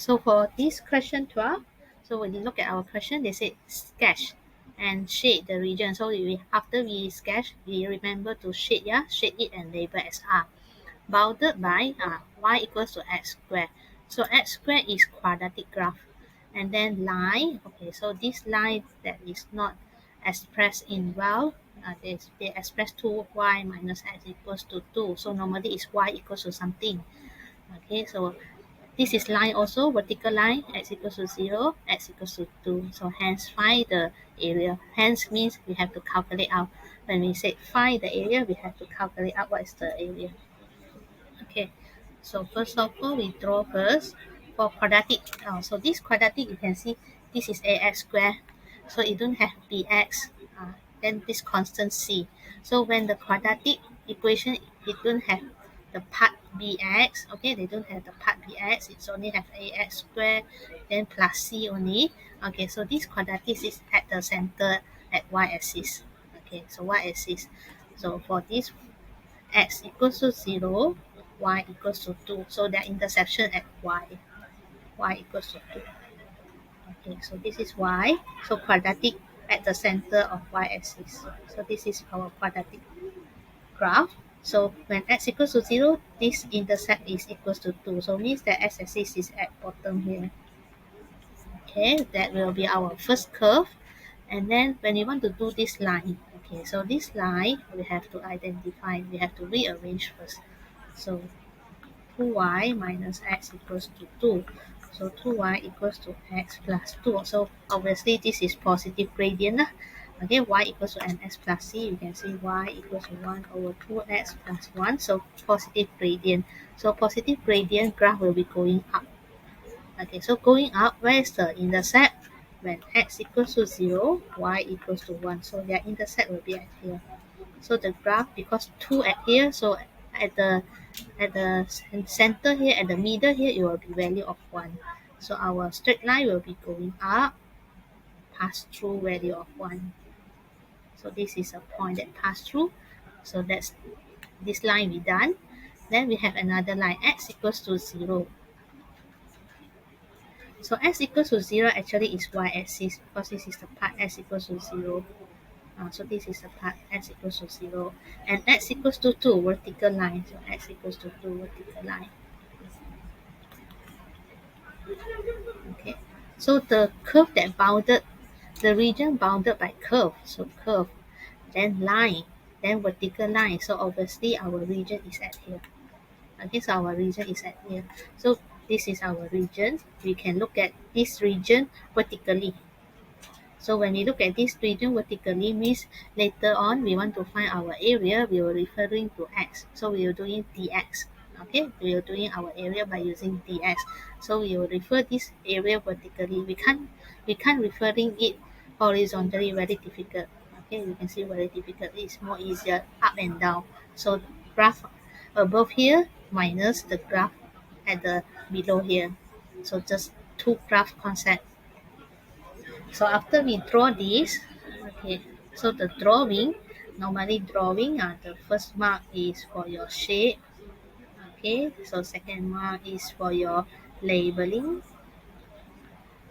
So for this question 12, so when you look at our question, they say sketch and shade the region. So after we sketch, we remember to shade, shade it and label as R. Bounded by y equals to x squared. So x squared is quadratic graph. And then line, okay, so this line that is not expressed in well, they express 2y minus x equals to 2. So normally it's y equals to something. Okay, so this is line also, vertical line, x equals to 0, x equals to 2. So hence find the area. Hence means we have to calculate out. When we say find the area, we have to calculate out what is the area. Okay, so first of all, we draw first for quadratic. So this quadratic, you can see this is ax squared. So it don't have bx. Then this constant c. So when the quadratic equation, it don't have the part bx. Okay, they don't have the part bx. It's only have ax squared, then plus c only. Okay, so this quadratic is at the center at y-axis. Okay, so y-axis. So for this x equals to 0, y equals to 2. So their intersection at y equals to 2. Okay, so this is y. So quadratic at the center of y-axis. So this is our quadratic graph. So when x equals to 0, this intercept is equals to 2. So means that x-axis is at bottom here. Okay, that will be our first curve. And then when you want to do this line, okay, so this line we have to identify, we have to rearrange first. So 2y minus x equals to 2. So 2y equals to x plus 2. So obviously this is positive gradient. Okay, y equals to ns plus c. You can see y equals to 1 over 2x plus 1. So positive gradient. So positive gradient graph will be going up. Okay, so going up, where is the intercept? When x equals to 0, y equals to 1. So their intercept will be at here. So the graph, because 2 at here, so at the center here, at the middle here, it will be value of 1. So our straight line will be going up, pass through value of 1. So this is a point that pass through. So that's this line we done. Then we have another line, x equals to 0. So x equals to 0 actually is y-axis, because this is the part x equals to 0. So this is the part x equals to 0. And x equals to 2, vertical line. So x equals to 2, vertical line. Okay. So the curve that bounded, the region bounded by curve. So curve, then line, then vertical line. So obviously our region is at here. Okay, so our region is at here. So this is our region. We can look at this region vertically. So when we look at this region vertically, means later on we want to find our area, we are referring to x. So we are doing dx. Okay, we are doing our area by using dx. So we will refer this area vertically. We can't referring it horizontally, very difficult. Okay, you can see very difficult. It's more easier up and down. So graph above here minus the graph at the below here. So just two graph concept. So after we draw this, okay, so the drawing, normally drawing, the first mark is for your shape, okay, so second mark is for your labeling.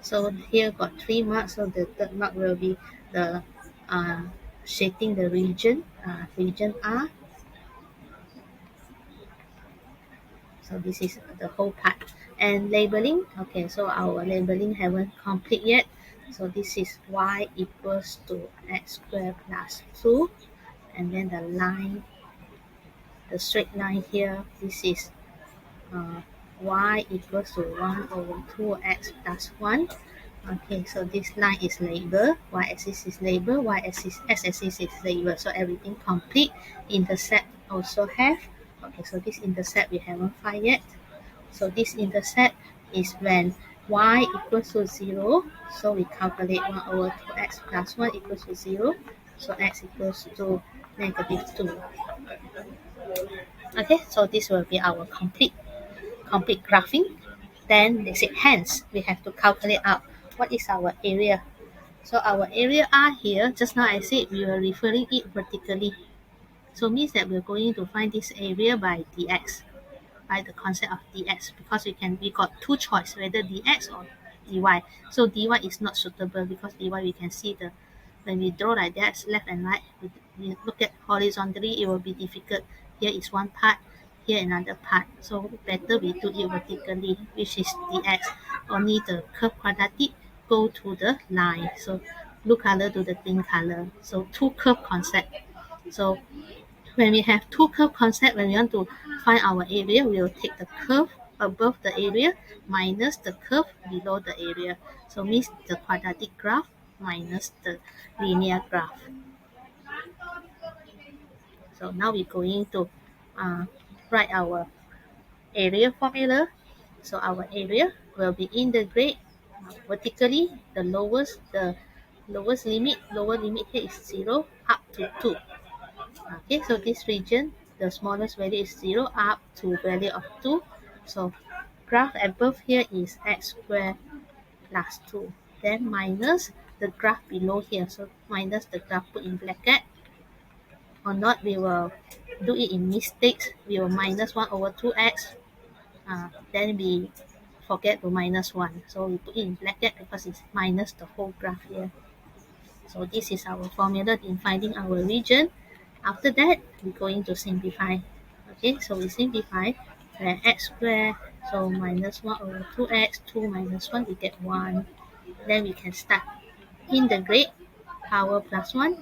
So here got 3 marks, so the third mark will be the shading the region, region R. So this is the whole part. And labeling, okay, so our labeling haven't complete yet. So this is y equals to x squared plus 2. And then the line, the straight line here, this is y equals to 1 over 2x plus 1. Okay, so this line is labeled, y-axis is labeled, x-axis is labeled. So everything complete. Intercept also have. Okay, so this intercept we haven't find yet. So this intercept is when y equals to 0. So we calculate 1 over 2x plus 1 equals to 0. So x equals to negative 2. Okay, so this will be our complete graphing. Then they say hence we have to calculate out what is our area. So our area R here, just now I said we were referring it vertically. So means that we're going to find this area by dx. by the concept of dx, because we got two choice, whether dx or dy. So dy is not suitable because dy we can see the when we draw like that left and right, we look at horizontally, it will be difficult. Here is one part, here another part, so better we do it vertically, which is dx. Only the curve quadratic go to the line, so blue color to the green color. So two curve concept. So when we have two curve concept, when we want to find our area, we will take the curve above the area minus the curve below the area. So means the quadratic graph minus the linear graph. So now we're going to write our area formula. So our area will be integrate vertically the lowest limit, lower limit here is 0 up to 2. Okay, so this region, the smallest value is 0 up to value of 2. So graph above here is x squared plus 2. Then minus the graph below here. So minus the graph put in bracket. Or not, we will do it in mistakes. We will minus 1 over 2x. Then we forget to minus 1. So we put it in bracket because it's minus the whole graph here. So this is our formula in finding our region. After that, we're going to simplify. Okay, so we simplify where x squared, so minus 1 over 2x, 2 minus 1, we get 1. Then we can start integrate power plus 1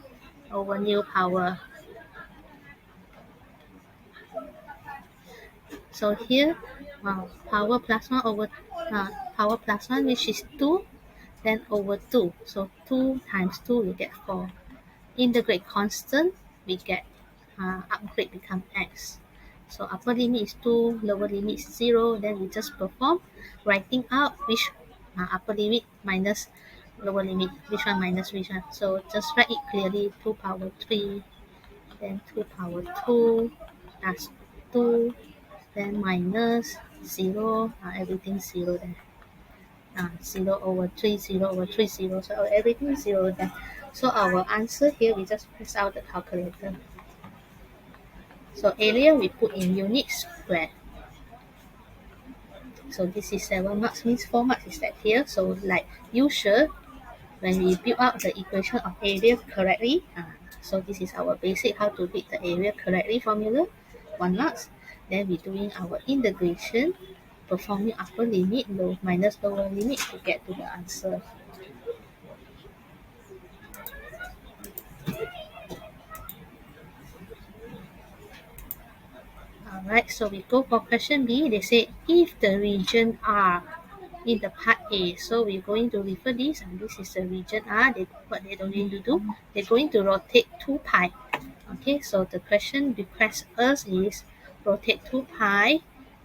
over new power. So here, power plus 1 over power plus 1, which is 2, then over 2. So 2 times 2, we get 4. Integrate constant, we get upgrade become x. So upper limit is 2, lower limit is 0. Then we just perform writing out which upper limit minus lower limit, which one minus which one. So just write it clearly, 2 power 3, then 2 power 2 plus 2, then minus 0, everything 0 there. 0 over 3, 0 over 3, 0. So everything 0 there. So our answer here, we just press out the calculator. So area we put in units square. So this is 7 marks, means 4 marks is that here. So like usual, when we build out the equation of area correctly, so this is our basic how to build the area correctly formula, 1 marks. Then we're doing our integration, performing upper limit, minus lower limit to get to the answer. Alright, so we go for question B. They say if the region R in the part A, so we're going to refer this, and this is the region R. What they're going to do, they're going to rotate 2 pi. Okay, so the question requests us is rotate 2 pi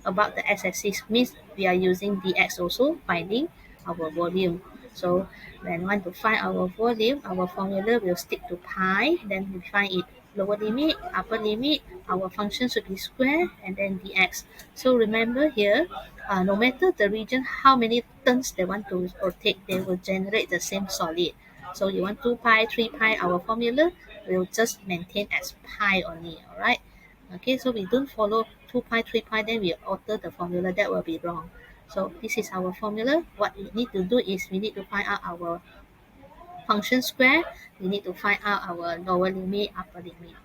about the x-axis, means we are using dx also, finding our volume. So when we want to find our volume, our formula will stick to pi, then we find it lower limit, upper limit, our function should be square, and then dx. So remember here, no matter the region, how many turns they want to rotate, they will generate the same solid. So you want 2 pi, 3 pi, our formula will just maintain as pi only, alright? Okay, so we don't follow 2 pi, 3 pi, then we alter the formula, that will be wrong. So this is our formula. What we need to do is we need to find out our function square, we need to find out our lower limit, upper limit.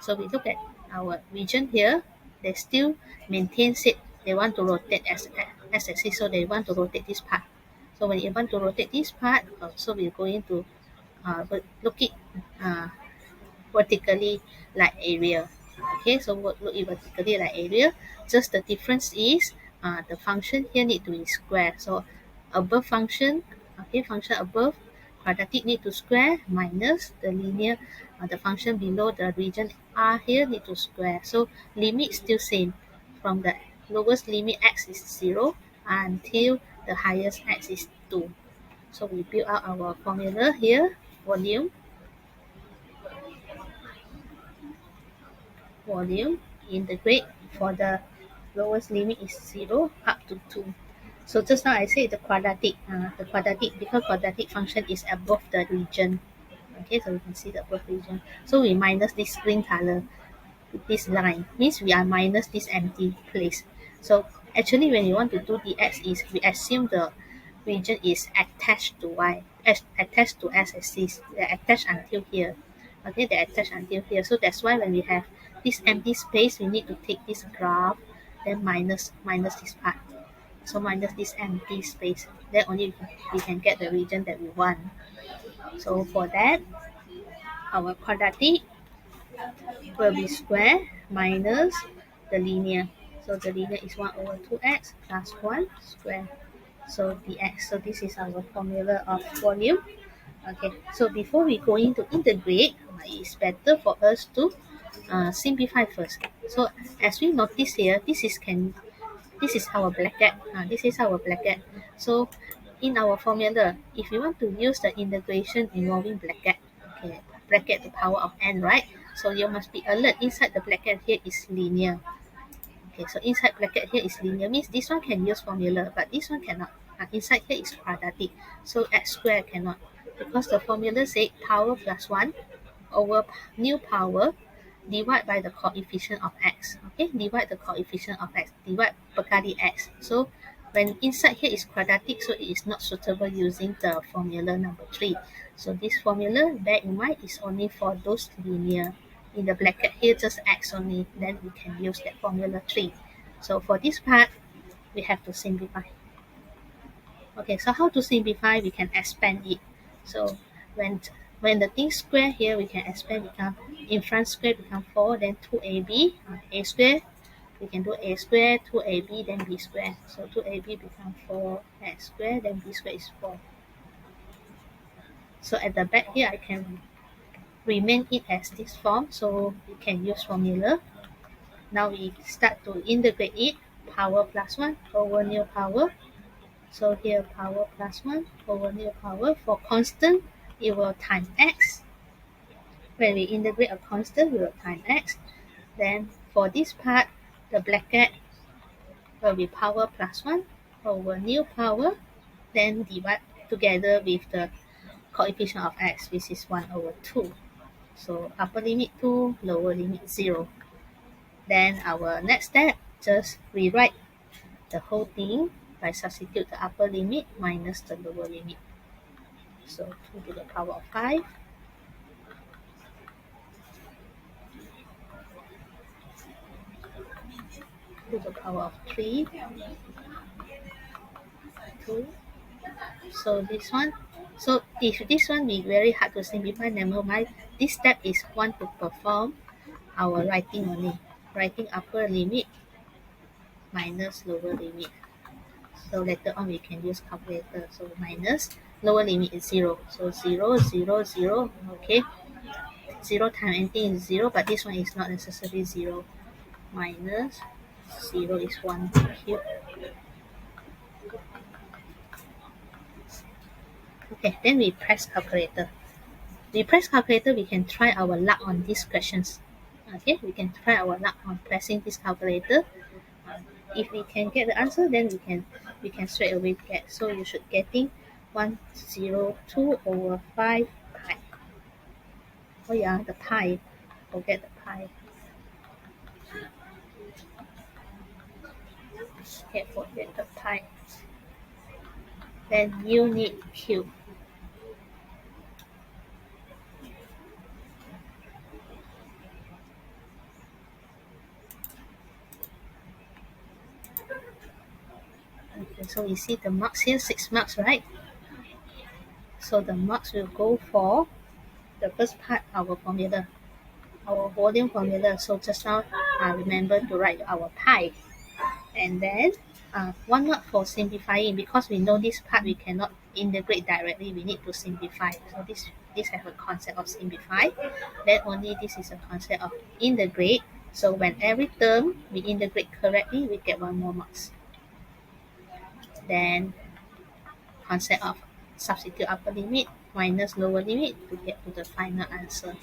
So we look at our region here, they still maintains it. They want to rotate as axis, so they want to rotate this part. So when you want to rotate this part, so we're going to look it vertically like area. Okay, so look it vertically like area. Just the difference is the function here need to be square. So above function, okay, function above quadratic need to square minus the linear, the function below the region R here need to square. So limit still same. From the lowest limit x is 0 until the highest x is 2. So we build out our formula here, volume integrate for the lowest limit is 0 up to 2. So just now I said the quadratic because quadratic function is above the region. Okay, so we can see the above region. So we minus this green color, this line means we are minus this empty place. So actually when you want to do dx is we assume the region is attached to y, attached to x-axis, they're attached until here. Okay, they're attached until here. So that's why when we have this empty space, we need to take this graph, then minus this part. So minus this empty space. Then only we can get the region that we want. So for that, our quadratic will be square minus the linear. So the linear is 1 over 2x plus 1 square. So dx. So this is our formula of volume. Okay, so before we go into integrate, it's better for us to simplify first. So as we notice here, this is our bracket. This is our bracket. So in our formula, if you want to use the integration involving bracket, okay, bracket to power of n, right? So you must be alert. Inside the bracket here is linear. Okay, so inside bracket here is linear, means this one can use formula, but this one cannot. Inside here is quadratic, so x square cannot, because the formula say power plus 1 over new power divide by the coefficient of x. Okay, divide the coefficient of x, divide Bernoulli x. So when inside here is quadratic, so it is not suitable using the formula number 3. So this formula, bear in mind, is only for those linear. In the bracket here, just x only, then we can use that formula 3. So for this part, we have to simplify. Okay, so how to simplify? We can expand it. So when when the thing square here, we can expand, become in front square become 4, then 2ab, a square. We can do a square, 2ab, then b square. So 2ab become 4x square, then b square is 4. So at the back here, I can remain it as this form. So we can use formula. Now we start to integrate it. Power plus 1 over new power. So here power plus 1 over new power. For constant, it will times x. When we integrate a constant, we will times x. Then for this part, the bracket will be power plus 1 over new power. Then divide together with the coefficient of x, which is 1 over 2. So upper limit 2, lower limit 0. Then our next step, just rewrite the whole thing by substitute the upper limit minus the lower limit. So 2 to the power of 5 to the power of 3, 2. So this one, so if this one be very hard to simplify, never mind. This step is one to perform our writing only. Writing upper limit minus lower limit. So later on we can use calculator. So minus lower limit is 0. So 0, 0, 0. Okay. 0 times anything is 0, but this one is not necessarily 0. Minus 0 is 1 cube. Okay, then we press calculator. We press calculator, we can try our luck on these questions. Okay, we can try our luck on pressing this calculator. If we can get the answer, then we can straight away get. So you should getting 102 over 5 pi. Oh yeah, the pi. Forget the pi. Okay, forget the pi. Then unit cube. Okay, so you see the marks here, 6 marks, right? So the marks will go for the first part, our formula, our volume formula. So just now, remember to write our pi. And then 1 mark for simplifying, because we know this part we cannot integrate directly, we need to simplify. So this have a concept of simplify. Then only this is a concept of integrate. So when every term we integrate correctly, we get 1 more marks. Then concept of substitute upper limit minus lower limit to get to the final answer.